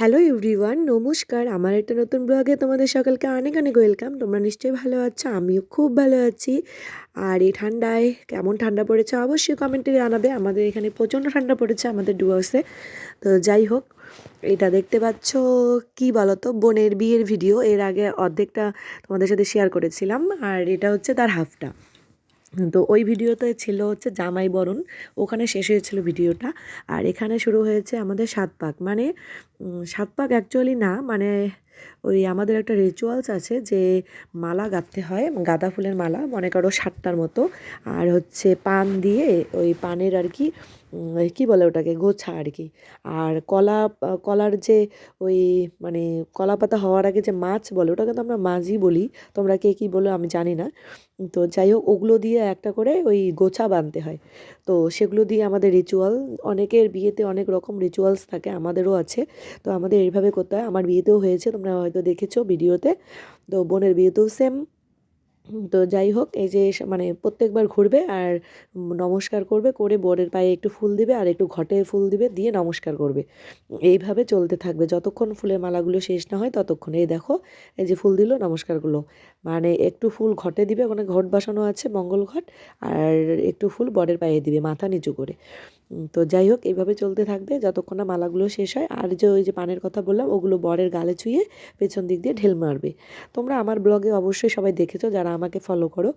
Hello everyone, নমস্কার। আমার একটা নতুন ব্লগে তোমাদের সকলকে অনেক অনেক ওয়েলকাম। তোমরা নিশ্চয়ই ভালো আছো, আমিও খুব ভালো আছি। আর এই ঠান্ডায় কেমন ঠান্ডা পড়েছে অবশ্যই কমেন্টে জানাবে। আমাদের এখানে প্রচণ্ড ঠান্ডা পড়েছে আমাদের ডুয়ার্সে। তো যাই হোক, এটা দেখতে পাচ্ছ কি বলো তো, বোনের বিয়ের ভিডিও। এর আগে অর্ধেকটা তোমাদের সাথে শেয়ার করেছিলাম, আর এটা হচ্ছে তার হাফটা। তো ওই ভিডিওতে ছিল হচ্ছে জামাই বরণ, ওখানে শেষ হয়েছিল ভিডিওটা। আর এখানে শুরু হয়েছে আমাদের সাত পাক, মানে সাত পাক অ্যাকচুয়ালি না, মানে ওই আমাদের একটা রিচুয়ালস আছে যে মালা গাঁথতে হয়, গাঁদা ফুলের মালা, মনে করো 7টার মতো। আর হচ্ছে পান দিয়ে, ওই পানের আর কি কী বলে ওটাকে, গোছা আর কি। আর কলার যে ওই, মানে কলা পাতা হওয়ার আগে যে মাছ বলে, ওটাকে তো আমরা মাছই বলি, তোমরা কে কী বলো আমি জানি না। তো যাই হোক, ওগুলো দিয়ে একটা করে ওই গোছা বাঁধতে হয়। তো সেগুলো দিয়ে আমাদের রিচুয়াল, অনেকের বিয়েতে অনেক রকম রিচুয়ালস থাকে, আমাদেরও আছে। তো আমাদের এইভাবে করতে হয়। আমার বিয়েতেও হয়েছে, তোমরা হয়তো দেখেছো ভিডিওতে। তো বোনের বিয়েতেও সেম। তো যাই হোক, এই যে মানে প্রত্যেকবার ঘুরবে আর নমস্কার করবে, করে বরের পায়ে একটু ফুল দিবে আর একটু ঘটে ফুল দিবে, দিয়ে নমস্কার করবে। এইভাবে চলতে থাকবে যতক্ষণ ফুলের মালাগুলো শেষ না হয় ততক্ষণ। এই দেখো, এই যে ফুল দিল, নমস্কারগুলো, মানে একটু ফুল ঘটে দিবে, ওখানে ঘট বসানো আছে, মঙ্গল ঘট। আর একটু ফুল বরের পায়ে দিবে মাথা নিচু করে। তো যাই হোক, এইভাবে চলতে থাকবে যতক্ষণ না মালাগুলো শেষ হয়। আর যে ওই যে পানের কথা বললাম, ওগুলো বরের গালে ছুঁয়ে পেছন দিক দিয়ে ঢেল মারবে। তোমরা আমার ব্লগে অবশ্যই সবাই দেখেছো যারা আমাকে ফলো করো।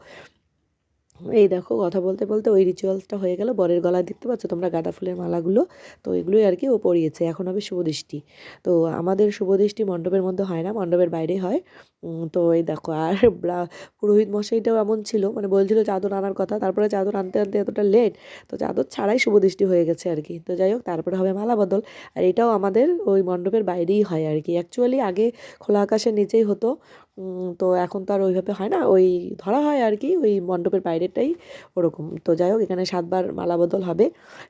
এই দেখো, কথা বলতে বলতে ওই রিচুয়ালসটা হয়ে গেল। বরের গলায় দেখতে পাচ্ছ তোমরা গাঁদা ফুলের মালাগুলো, তো এগুলোই আর কি ও পরিয়েছে। এখন হবে শুভদৃষ্টি। তো আমাদের শুভদৃষ্টি মণ্ডপের মধ্যে হয় না, মণ্ডপের বাইরে হয়। তো এই দেখো, আর পুরোহিত মশাইটাও এমন ছিল, মানে বলছিল চাদর আনার কথা, তারপরে চাদর আনতে আনতে এতটা লেট, তো চাদর ছাড়াই শুভদৃষ্টি হয়ে গেছে আর কি। তো যাই হোক, তারপরে হবে মালা বদল। আর এটাও আমাদের ওই মণ্ডপের বাইরেই হয় আর কি। অ্যাকচুয়ালি আগে খোলা আকাশের নিচেই হতো, তো এখন তো আর ওইভাবে হয় না, ওই ধরা হয় আর কি, ওই মণ্ডপের বাইরেটাই ওরকম। তো যাই হোক, এখানে 7বার মালা বদল হবে।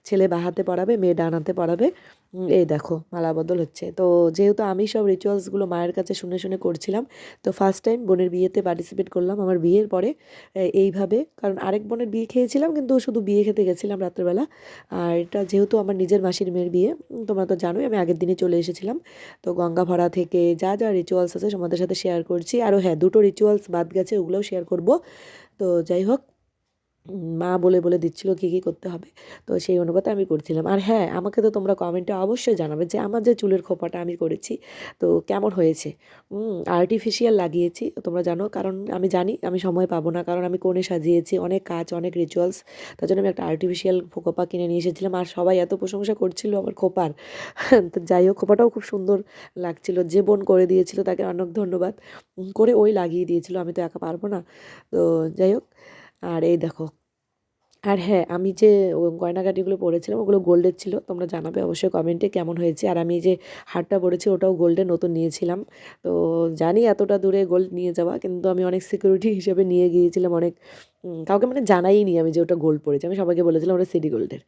ছেলে বাঁ হাতে পরাবে, মেয়ে ডান হাতে পরাবে। এই দেখো মালা বদল হচ্ছে। তো যেহেতু আমি সব রিচুয়ালসগুলো মায়ের কাছে শুনে শুনে করছিলাম, তো ফার্স্ট টাইম বোনের বিয়েতে পার্টিসিপেট করলাম আমার বিয়ের পরে এইভাবে। কারণ আরেক বোনের বিয়ে খেয়েছিলাম, কিন্তু শুধু বিয়ে খেতে গেছিলাম রাত্রেবেলা। আর এটা যেহেতু আমার নিজের মাসির মেয়ের বিয়ে, তোমরা তো জানোই আমি আগের দিনই চলে এসেছিলাম। তো গঙ্গা ভরা থেকে যা যা রিচুয়ালস আছে তোমাদের সাথে শেয়ার করছি। আরও হ্যাঁ, 2টো রিচুয়ালস বাদ গেছে, ওগুলোও শেয়ার করব। তো যাই হোক, মা বলে বলে দিচ্ছিল কী কী করতে হবে, তো সেই অনুপাতে আমি করছিলাম। আর হ্যাঁ, আমাকে তো তোমরা কমেন্টে অবশ্যই জানাবে যে আমার যে চুলের খোপাটা আমি করেছি, তো কেমন হয়েছে। আর্টিফিশিয়াল লাগিয়েছি তোমরা জানো, কারণ আমি জানি আমি সময় পাবো না, কারণ আমি কোণে সাজিয়েছি, অনেক কাজ, অনেক রিচুয়ালস। তার জন্য আমি একটা আর্টিফিশিয়াল খোপা কিনে নিয়ে এসেছিলাম। আর সবাই এত প্রশংসা করছিল আমার খোপার। তো যাই হোক, খোপাটাও খুব সুন্দর লাগছিল। যে বোন করে দিয়েছিল তাকে অনেক ধন্যবাদ। করে ওই লাগিয়ে দিয়েছিল, আমি তো একা পারবো না। তো যাই হোক, আর এই দেখো। আর হ্যাঁ, আমি যে গয়নাগাটিগুলো পরেছিলাম ওগুলো গোল্ডের ছিল। তোমরা জানাবে অবশ্যই কমেন্টে কেমন হয়েছে। আর আমি যে হারটা পরেছি ওটাও গোল্ডের, নতুন নিয়েছিলাম। তো জানি এতটা দূরে গোল্ড নিয়ে যাওয়া, কিন্তু আমি অনেক সিকিউরিটি হিসেবে নিয়ে গিয়েছিলাম। অনেক কাউকে মানে জানাইনি আমি যে ওটা গোল্ড পরেছি। আমি সবাইকে বলেছিলাম ওটা সিডি গোল্ডের,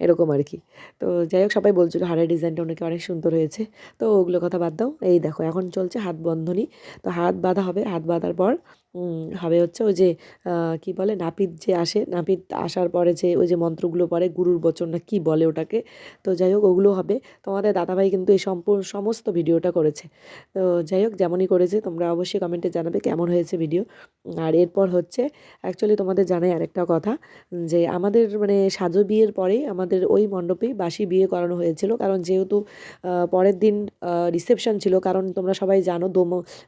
এরকম আর কি। তো যাই হোক, সবাই বলছিল হারের ডিজাইনটা ওনাকে অনেক সুন্দর হয়েছে। তো ওগুলো কথা বাদ দাও। এই দেখো, এখন চলছে হাত বন্ধনী। তো হাত বাঁধা হবে, হাত বাঁধার পর হবে হচ্ছে ওই যে কী বলে, নাপিত যে আসে, নাপিত আসার পরে যে ওই যে মন্ত্রগুলো পড়ে, গুরুর বচন না কী বলে ওটাকে। তো যাই হোক, ওগুলো হবে। তোমাদের দাদাভাই কিন্তু এই সমস্ত ভিডিওটা করেছে। তো যাই হোক, যেমনই করেছে তোমরা অবশ্যই কমেন্টে জানাবে কেমন হয়েছে ভিডিও। আর এরপর হচ্ছে, অ্যাকচুয়ালি তোমাদের জানাই আরেকটা কথা, যে আমাদের মানে সাজো বিয়ের পরেই আমাদের ওই মণ্ডপেই বাসি বিয়ে করানো হয়েছিল। কারণ যেহেতু পরের দিন রিসেপশন ছিল, কারণ তোমরা সবাই জানো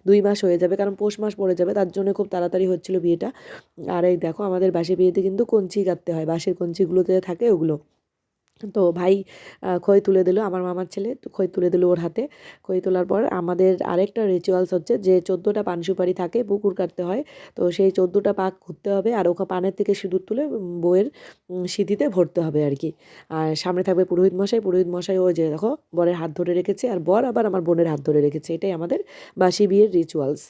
2 মাস হয়ে যাবে, কারণ পৌষ মাস পড়ে যাবে, তার জন্য খুব তাড়াতাড়ি হচ্ছিল বিয়েটা। আর এই দেখো, আমাদের বাসি বিয়েতে কিন্তু কঞ্চি কাটতে হয়, বাঁশের কঞ্চিগুলোতে থাকে ওগুলো। তো ভাই খই তুলে দিল, আমার মামার ছেলে তো খই তুলে দিল ওর হাতে। খই তোলার পর আমাদের আরেকটা রিচুয়ালস হচ্ছে যে 14টা পান সুপারি থাকে, পুকুর কাটতে হয়। তো সেই 14টা পাক ঘুরতে হবে, আর ওখানে পানের থেকে সিঁদুর তুলে বউয়ের সিঁথিতে ভরতে হবে আর কি। আর সামনে থাকবে পুরোহিত মশাই। পুরোহিত মশাই ওই যে দেখো বরের হাত ধরে রেখেছে, আর বর আবার আমার বোনের হাত ধরে রেখেছে। এটাই আমাদের বাসি বিয়ের রিচুয়ালস।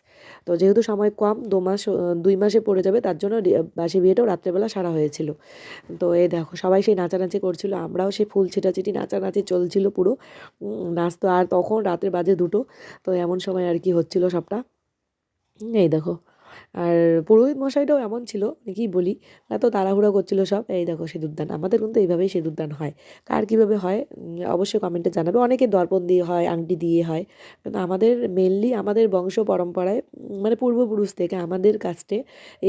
তো যেহেতু সময় কম, 2 মাসে পড়ে যাবে, তার জন্য বাসি বিয়েটাও রাত্রেবেলা সারা হয়েছিল। তো এই দেখো, সবাই সেই নাচানাচি করছিল, আমরাও সেই ফুল ছিটাছিটি নাচানাচি চলছিল পুরো। নাচ তো, আর তখন রাতের বাজে 2টো। তো এমন সময় আর কি হচ্ছিল সবটা। এই দেখো। আর পুরোহিত মশাইটাও এমন ছিল কী বলি, এত তাড়াহুড়ো করছিল সব। এই দেখো সিঁদুরদান, আমাদের কিন্তু এইভাবেই সিঁদুরদান হয়। কার কীভাবে হয় অবশ্যই কমেন্টে জানাবে। অনেকে দর্পণ দিয়ে হয়, আংটি দিয়ে হয়, কিন্তু আমাদের মেনলি আমাদের বংশ পরম্পরায় মানে পূর্বপুরুষ থেকে আমাদের কাস্টে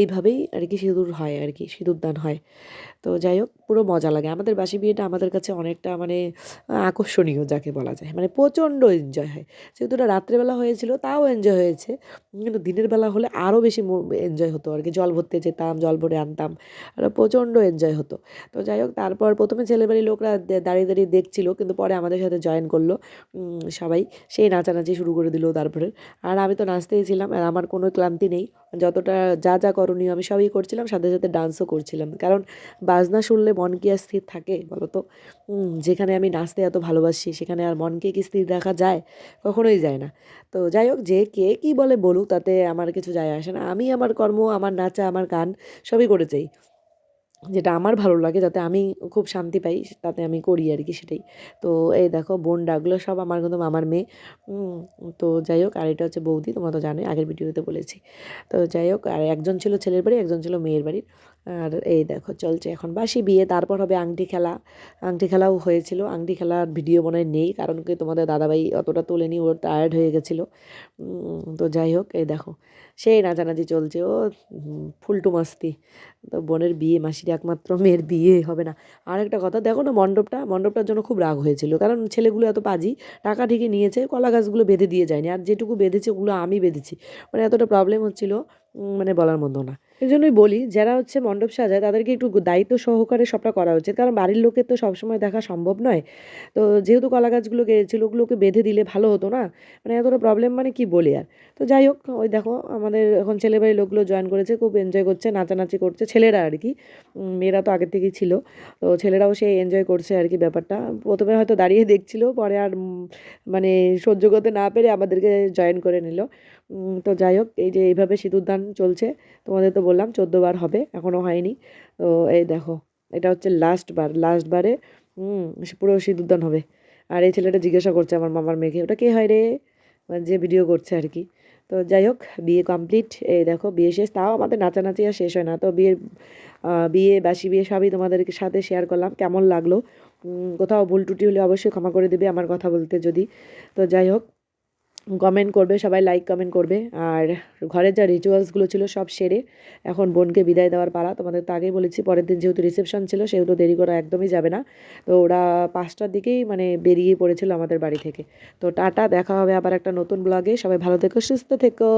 এইভাবেই আর কি সিঁদুর হয়, আর কি সিঁদুরদান হয়। তো যাই হোক, পুরো মজা লাগে। আমাদের বাসি বিয়েটা আমাদের কাছে অনেকটা মানে আকর্ষণীয় যাকে বলা যায়, মানে প্রচণ্ড এনজয় হয়। যেহেতু ওটা রাত্রেবেলা হয়েছিল তাও এনজয় হয়েছে, কিন্তু দিনের বেলা হলে আরও বেশি এনজয় হতো আর কি। জল ভরতে যেতাম, জল ভরে আনতাম, আর প্রচণ্ড এনজয় হতো। তো যাই হোক, তারপর প্রথমে ছেলেবাড়ির লোকরা দাঁড়িয়ে দাঁড়িয়ে দেখছিল, কিন্তু পরে আমাদের সাথে জয়েন করলো সবাই, সেই নাচানাচি শুরু করে দিল তারপরে। আর আমি তো নাচতেই ছিলাম, আর আমার কোনো ক্লান্তি নেই, যতটা যা যা করণীয় আমি সবই করছিলাম, সাথে সাথে ডান্সও করছিলাম। কারণ বাজনা শুনলে মন কি আর স্থির থাকে বলো তো? যেখানে আমি নাচতে এত ভালোবাসি সেখানে আর মনকে কি স্থির রাখা যায়? কখনোই যায় না। তো যাই হোক, যে কে কী বলে বলুক তাতে আমার কিছু যায় আসে না। আমি আমার কর্ম, আমার নাচা, আমার গান সবই করে যাই। যেটা আমার ভালো লাগে, যাতে আমি খুব শান্তি পাই, তাতে আমি করি আর কি, সেটাই। তো এই দেখো বোন ডাকলো, সব আমার কিন্তু মামার মেয়ে। তো যাই হোক, আর এটা হচ্ছে বৌদি, তোমরা তো জানোই, আগের ভিডিওতে বলেছি। তো যাই হোক, আর একজন ছিল ছেলের বাড়ি, একজন ছিল মেয়ের বাড়ির। আর এই দেখো চলছে এখন বাসি বিয়ে, তারপর হবে আংটি খেলা। আংটি খেলাও হয়েছিল, আংটি খেলার ভিডিও মনে হয় নেই, কারণ কি তোমাদের দাদাভাই অতটা তোলেনি, ওর টায়ার্ড হয়ে গেছিলো। তো যাই হোক, এই দেখো সেই নাচানাচি চলছে, ও ফুলটু মাস্তি। তো বোনের বিয়ে, মাসির একমাত্র মেয়ের বিয়ে হবে না। আর একটা কথা দেখো না, মণ্ডপটার জন্য খুব রাগ হয়েছিল, কারণ ছেলেগুলো এত পাজি, টাকা ঠিকই নিয়েছে, কলা গাছগুলো বেঁধে দিয়ে যায়নি, আর যেটুকু বেঁধেছে ওগুলো আমি বেঁধেছি। মানে এতটা প্রবলেম হচ্ছিল, মানে বলার মতো না। এই জন্যই বলি, যারা হচ্ছে মণ্ডপ সাজায় তাদেরকে একটু দায়িত্ব সহকারে সবটা করা উচিত, কারণ বাড়ির লোকের তো সবসময় দেখা সম্ভব নয়। তো যেহেতু কলা গাছগুলো গেছিলো, ওগুলোকে বেঁধে দিলে ভালো হতো না? মানে এতটা প্রবলেম, মানে কি বলি আর। তো যাই হোক, ওই দেখো আমাদের এখন ছেলেবাড়ির লোকগুলো জয়েন করেছে, খুব এনজয় করছে, নাচানাচি করছে ছেলেরা আর কি। মেয়েরা তো আগের থেকেই ছিল, তো ছেলেরাও সেই এনজয় করছে আর কি ব্যাপারটা। প্রথমে হয়তো দাঁড়িয়ে দেখছিল, পরে আর মানে সহ্য করতে না পেরে আমাদেরকে জয়েন করে নিল। তো যাই হোক, এই যে এইভাবে সিঁদুরদান চলছে। তোমাদের তো বললাম 14 বার হবে, এখনও হয়নি। তো এই দেখো, এটা হচ্ছে লাস্টবারে পুরো সিঁদুরদান হবে। আর এই ছেলেটা জিজ্ঞাসা করছে আমার মামার মেয়েকে, ওটা কে হয় রে, মানে যে ভিডিও করছে আর কি। তো যাই হোক, বিয়ে কমপ্লিট, এই দেখো বিয়ে শেষ। তাও আমাদের নাচানাচি আর শেষ হয় না। তো বিয়ে বাসি বিয়ে সবই তোমাদেরকে সাথে শেয়ার করলাম। কেমন লাগলো? কোথাও ভুল ত্রুটি হলে অবশ্যই ক্ষমা করে দেবে আমার কথা বলতে যদি। তো যাই হোক, কমেন্ট করবে সবাই, লাইক কমেন্ট করবে। আর ঘরের যা রিচুয়ালসগুলো ছিল সব সেরে এখন বোনকে বিদায় দেওয়ার পালা। তোমাদের তো আগেই বলেছি, পরের দিন যেহেতু রিসেপশন ছিল সেহেতু দেরি করা একদমই যাবে না। তো ওরা 5টার দিকেই মানে বেরিয়ে পড়েছিল আমাদের বাড়ি থেকে। তো টাটা, দেখা হবে আবার একটা নতুন ব্লগে। সবাই ভালো থেকো, সুস্থ থেকো।